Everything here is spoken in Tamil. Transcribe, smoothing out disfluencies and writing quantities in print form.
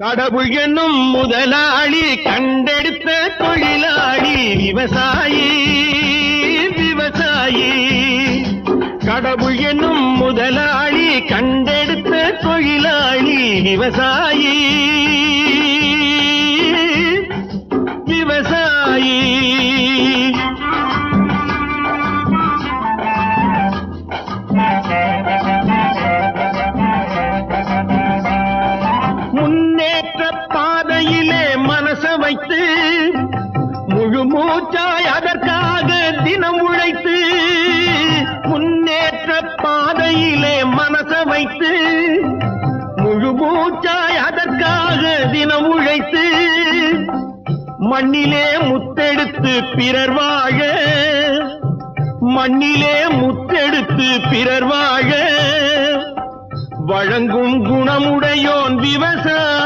கடவுள் என்னும் முதலாளி கண்டெடுத்த தொழிலாளி விவசாயி விவசாயி. கடவுள் என்னும் முதலாளி கண்டெடுத்த தொழிலாளி விவசாயி விவசாயி. முன்னேற்ற பாதையிலே மனச வைத்து முழு மூச்சாய் அதற்காக தினம் உழைத்து, முன்னேற்ற பாதையிலே மனச வைத்து முழு மூச்சாய் அதற்காக தினம் உழைத்து, மண்ணிலே முத்தெடுத்து பிறர் வாழ, மண்ணிலே முத்தெடுத்து பிறர் வாழ வழங்கும் குணமுடையோன் விவசாயி.